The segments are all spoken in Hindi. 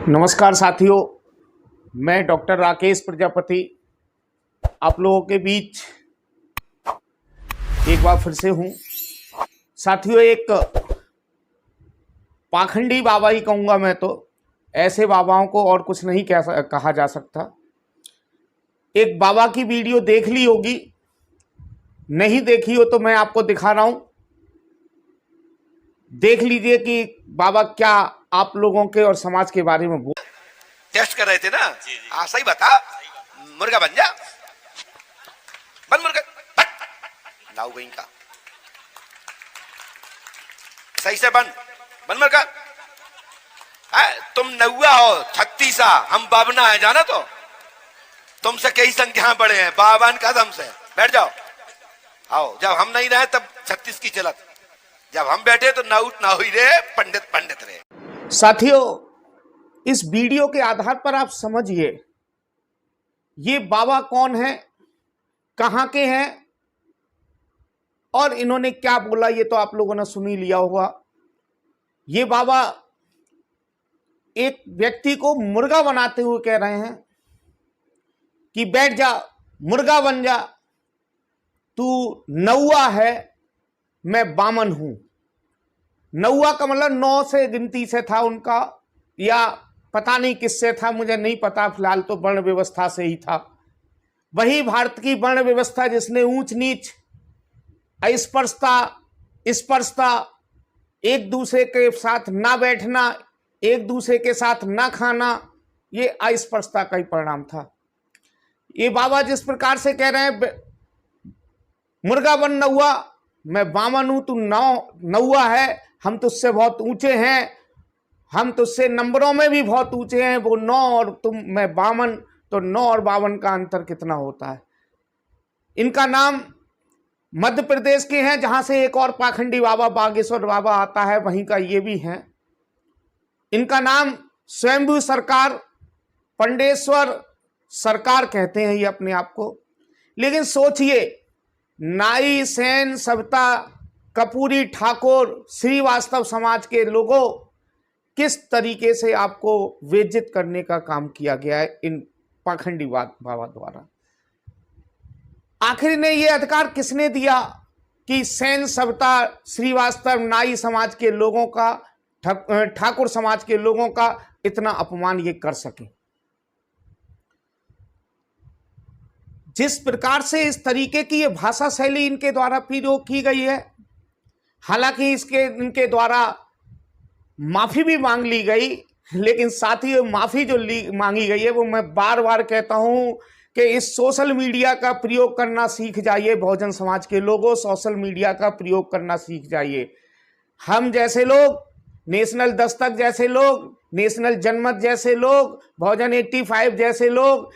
नमस्कार साथियों, मैं डॉक्टर राकेश प्रजापति आप लोगों के बीच एक बार फिर से हूँ। साथियों, एक पाखंडी बाबा ही कहूँगा मैं तो, ऐसे बाबाओं को और कुछ नहीं कहा जा सकता। एक बाबा की वीडियो देख ली होगी, नहीं देखी हो तो मैं आपको दिखा रहा हूँ। देख लीजिए कि बाबा क्या आप लोगों के और समाज के बारे में टेस्ट कर रहे थे ना। हाँ सही बता, मुर्गा बन जा, बन मुर्गा, नाउ गई का सही से बन मुर्गा। तुम नौआ हो, 36, हम बाबना है, जाना तो तुमसे कई संख्या बड़े हैं, बावन कदम से। बैठ जाओ, आओ। जब हम नहीं रहे तब 36 की चलत, जब हम बैठे तो ना हुई रहे, पंडित रहे। साथियों, इस वीडियो के आधार पर आप समझिए ये बाबा कौन है, कहां के हैं और इन्होंने क्या बोला, ये तो आप लोगों ने सुन ही लिया होगा। ये बाबा एक व्यक्ति को मुर्गा बनाते हुए कह रहे हैं कि बैठ जा, मुर्गा बन जा, तू नौआ है, मैं बामन हूं। नौआ का मतलब 9 से गिनती से था उनका, या पता नहीं किससे था, मुझे नहीं पता। फिलहाल तो वर्ण व्यवस्था से ही था। वही भारत की वर्ण व्यवस्था जिसने ऊंच नीच, स्पर्शता, एक दूसरे के साथ ना बैठना, एक दूसरे के साथ ना खाना, ये अस्पृश्यता का ही परिणाम था। ये बाबा जिस प्रकार से कह रहे हैं मुर्गा बन नौआ, मैं बामन हूं, तू नौआ है, हम तुझसे बहुत ऊंचे हैं, हम तुझसे नंबरों में भी बहुत ऊंचे हैं, वो 9 और मैं बामन, तो 9 और 52 का अंतर कितना होता है। इनका नाम मध्य प्रदेश के हैं, जहां से एक और पाखंडी बाबा बागेश्वर बाबा आता है, वहीं का ये भी हैं। इनका नाम स्वयंभू सरकार, पंडेश्वर सरकार कहते हैं ये अपने आप को। लेकिन सोचिए, नाई, सेन, सविता, कपूरी, ठाकुर, श्रीवास्तव समाज के लोगों किस तरीके से आपको वेजित करने का काम किया गया है इन पाखंडी बाबा द्वारा। आखिर ने ये अधिकार किसने दिया कि सेन, सविता, श्रीवास्तव, नाई समाज के लोगों का, ठाकुर समाज के लोगों का इतना अपमान ये कर सके। जिस प्रकार से इस तरीके की ये भाषा शैली इनके द्वारा प्रयोग की गई है, हालांकि इनके द्वारा माफी भी मांग ली गई, लेकिन साथ ही माफी जो मांगी गई है वो मैं बार बार कहता हूं कि इस सोशल मीडिया का प्रयोग करना सीख जाइए। बहुजन समाज के लोगों, सोशल मीडिया का प्रयोग करना सीख जाइए। हम जैसे लोग, नेशनल दस्तक जैसे लोग, नेशनल जनमत जैसे लोग, बहुजन 85 जैसे लोग,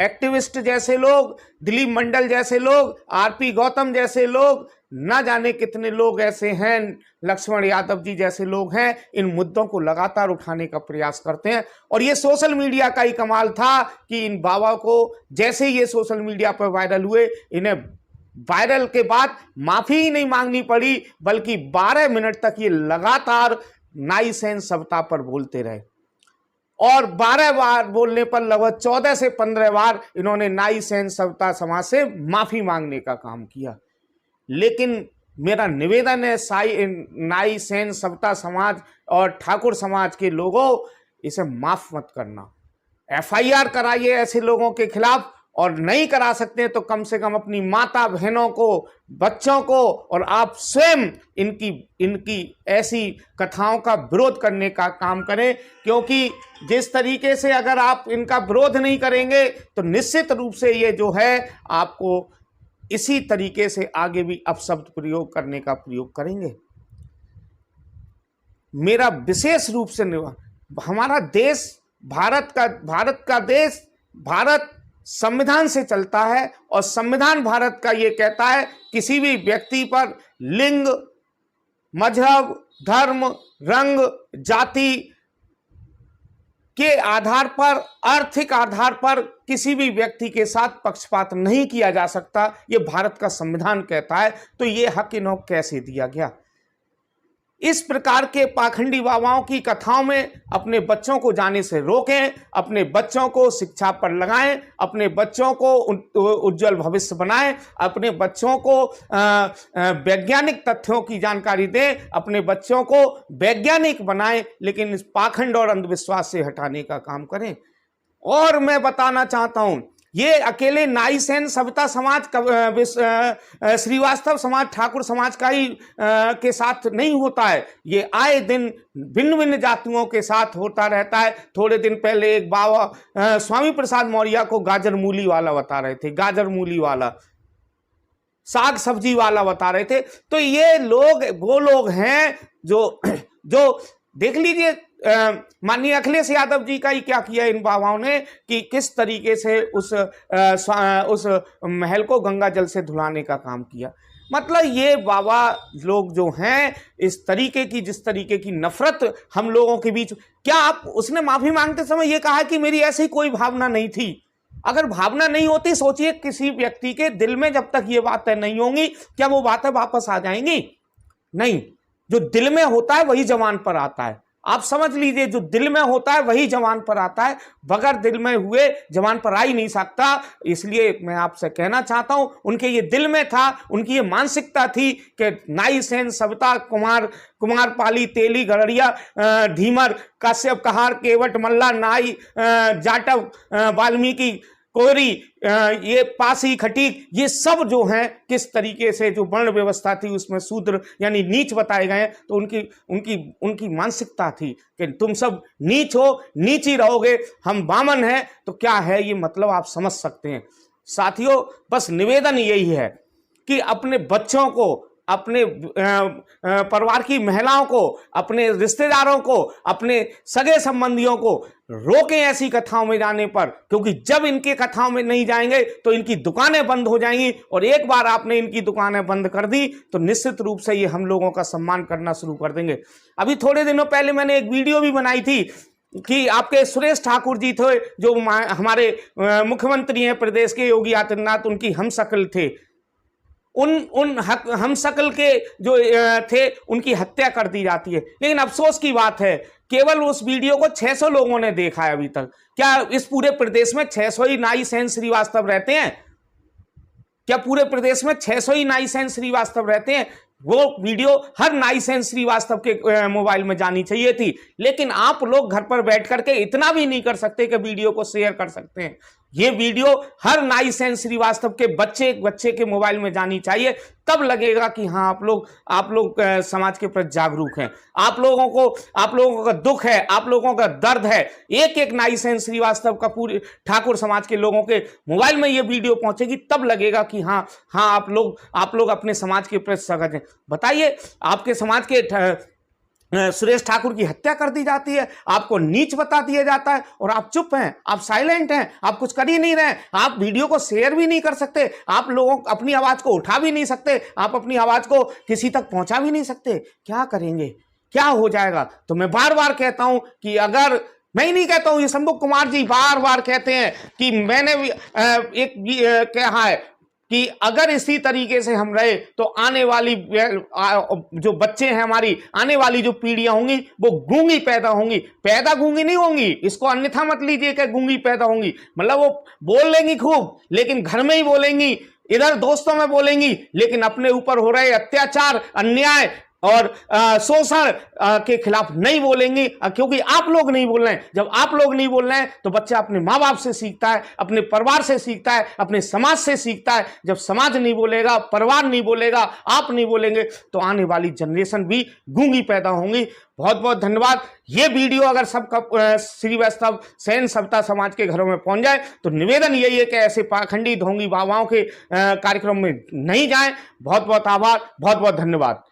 एक्टिविस्ट जैसे लोग, दिलीप मंडल जैसे लोग, आरपी गौतम जैसे लोग, ना जाने कितने लोग ऐसे हैं, लक्ष्मण यादव जी जैसे लोग हैं, इन मुद्दों को लगातार उठाने का प्रयास करते हैं। और ये सोशल मीडिया का ही कमाल था कि इन बाबा को जैसे ही ये सोशल मीडिया पर वायरल हुए, इन्हें वायरल के बाद माफी ही नहीं मांगनी पड़ी, बल्कि 12 मिनट तक ये लगातार नाई, सेन, सविता पर बोलते रहे। और 12 बार बोलने पर लगभग 14 से 15 बार इन्होंने नाई, सेन, सविता समाज से माफी मांगने का काम किया। लेकिन मेरा निवेदन है नाई, सेन, सविता समाज और ठाकुर समाज के लोगों, इसे माफ मत करना। FIR कराइए ऐसे लोगों के खिलाफ, और नहीं करा सकते तो कम से कम अपनी माता बहनों को, बच्चों को और आप स्वयं इनकी ऐसी कथाओं का विरोध करने का काम करें। क्योंकि जिस तरीके से अगर आप इनका विरोध नहीं करेंगे तो निश्चित रूप से ये जो है आपको इसी तरीके से आगे भी अपशब्द प्रयोग करने का प्रयोग करेंगे। मेरा विशेष रूप से हमारा देश, भारत संविधान से चलता है, और संविधान भारत का ये कहता है किसी भी व्यक्ति पर लिंग, मजहब, धर्म, रंग, जाति के आधार पर, आर्थिक आधार पर किसी भी व्यक्ति के साथ पक्षपात नहीं किया जा सकता। ये भारत का संविधान कहता है। तो ये हक इन्हें कैसे दिया गया? इस प्रकार के पाखंडी बाबाओं की कथाओं में अपने बच्चों को जाने से रोकें, अपने बच्चों को शिक्षा पर लगाएं, अपने बच्चों को उज्जवल भविष्य बनाएं, अपने बच्चों को वैज्ञानिक तथ्यों की जानकारी दें, अपने बच्चों को वैज्ञानिक बनाएं, लेकिन इस पाखंड और अंधविश्वास से हटाने का काम करें। और मैं बताना चाहता हूं, ये अकेले नाई सेन सविता समाज श्रीवास्तव समाज ठाकुर समाज का ही के साथ नहीं होता है, ये आए दिन भिन्न भिन्न जातियों के साथ होता रहता है। थोड़े दिन पहले एक बाबा स्वामी प्रसाद मौर्य को गाजर मूली वाला बता रहे थे, गाजर मूली वाला, साग सब्जी वाला बता रहे थे। तो ये लोग वो लोग हैं जो देख लीजिए माननीय अखिलेश यादव जी का ही क्या किया इन बाबाओं ने कि किस तरीके से उस महल को गंगा जल से धुलाने का काम किया। मतलब ये बाबा लोग जो हैं, इस तरीके की जिस तरीके की नफरत हम लोगों के बीच, क्या आप उसने माफी मांगते समय ये कहा कि मेरी ऐसी कोई भावना नहीं थी? अगर भावना नहीं होती, सोचिए किसी व्यक्ति के दिल में जब तक ये बातें नहीं होंगी, क्या वो बातें वापस आ जाएंगी? नहीं, जो दिल में होता है वही जबान पर आता है। आप समझ लीजिए, जो दिल में होता है वही जबान पर आता है, बगैर दिल में हुए जबान पर आ ही नहीं सकता। इसलिए मैं आपसे कहना चाहता हूं, उनके ये दिल में था, उनकी ये मानसिकता थी कि नाई सेन सविता कुमार पाली तेली गड़रिया ढीमर काश्यप कहार केवट मल्ला नाई जाटव वाल्मीकि कोहरी ये पासी खटीक, ये सब जो हैं किस तरीके से जो वर्ण व्यवस्था थी उसमें शूद्र यानी नीच बताए गए। तो उनकी मानसिकता थी कि तुम सब नीच हो, नीच ही रहोगे, हम वामन हैं। तो क्या है ये मतलब आप समझ सकते हैं। साथियों, बस निवेदन यही है कि अपने बच्चों को, अपने परिवार की महिलाओं को, अपने रिश्तेदारों को, अपने सगे संबंधियों को रोकें ऐसी कथाओं में जाने पर, क्योंकि जब इनके कथाओं में नहीं जाएंगे तो इनकी दुकानें बंद हो जाएंगी। और एक बार आपने इनकी दुकानें बंद कर दी तो निश्चित रूप से ये हम लोगों का सम्मान करना शुरू कर देंगे। अभी थोड़े दिनों पहले मैंने एक वीडियो भी बनाई थी कि आपके सुरेश ठाकुर जी थे, जो हमारे मुख्यमंत्री हैं प्रदेश के, योगी आदित्यनाथ, उनकी हमशक्ल थे। उन हमशक्ल के जो थे उनकी हत्या कर दी जाती है। लेकिन अफसोस की बात है, केवल उस वीडियो को 600 लोगों ने देखा है अभी तक। क्या इस पूरे प्रदेश में 600 ही नाई सेन श्रीवास्तव रहते हैं? क्या पूरे प्रदेश में 600 ही नाई सेन श्रीवास्तव रहते हैं? वो वीडियो हर नाई सेन श्रीवास्तव के मोबाइल में जानी चाहिए थी। लेकिन आप लोग घर पर बैठ करके इतना भी नहीं कर सकते कि वीडियो को शेयर कर सकते हैं। ये वीडियो हर नाई सेन श्रीवास्तव के बच्चे के मोबाइल में जानी चाहिए, तब लगेगा कि हाँ आप लोग समाज के प्रति जागरूक हैं। आप लोगों का दुख है, आप लोगों का दर्द है। एक नाई सेन श्रीवास्तव का पूरे ठाकुर समाज के लोगों के मोबाइल में ये वीडियो पहुंचेगी, तब लगेगा कि हाँ आप लोग अपने समाज के प्रति सजग हैं। बताइए, आपके समाज के सुरेश ठाकुर की हत्या कर दी जाती है, आपको नीच बता दिया जाता है और आप चुप हैं, आप साइलेंट हैं, आप कुछ कर ही नहीं रहे, आप वीडियो को शेयर भी नहीं कर सकते, आप लोगों अपनी आवाज को उठा भी नहीं सकते, आप अपनी आवाज को किसी तक पहुंचा भी नहीं सकते। क्या करेंगे, क्या हो जाएगा? तो मैं बार बार कहता हूं कि अगर मैं ही नहीं कहता हूं, ये शंभू कुमार जी बार बार कहते हैं कि मैंने एक कहा है कि अगर इसी तरीके से हम रहे तो आने वाली जो बच्चे हैं, हमारी आने वाली जो पीढ़ियां होंगी वो गूंगी पैदा होंगी। पैदा गूंगी नहीं होंगी, इसको अन्यथा मत लीजिए कि गूंगी पैदा होंगी। मतलब वो बोल लेंगी खूब, लेकिन घर में ही बोलेंगी, इधर दोस्तों में बोलेंगी, लेकिन अपने ऊपर हो रहे अत्याचार, अन्याय और शोषण के खिलाफ नहीं बोलेंगी, क्योंकि आप लोग नहीं बोल रहे हैं। जब आप लोग नहीं बोल रहे हैं तो बच्चा अपने माँ बाप से सीखता है, अपने परिवार से सीखता है, अपने समाज से सीखता है। जब समाज नहीं बोलेगा, परिवार नहीं बोलेगा, आप नहीं बोलेंगे, तो आने वाली जनरेशन भी गूंगी पैदा होंगी। बहुत बहुत धन्यवाद। ये वीडियो अगर सबका श्रीवास्तव सेन सविता समाज के घरों में पहुंच जाए तो निवेदन यही है कि ऐसे पाखंडी ढोंगी बाबाओं के कार्यक्रम में नहीं जाएं। बहुत बहुत आभार, बहुत बहुत धन्यवाद।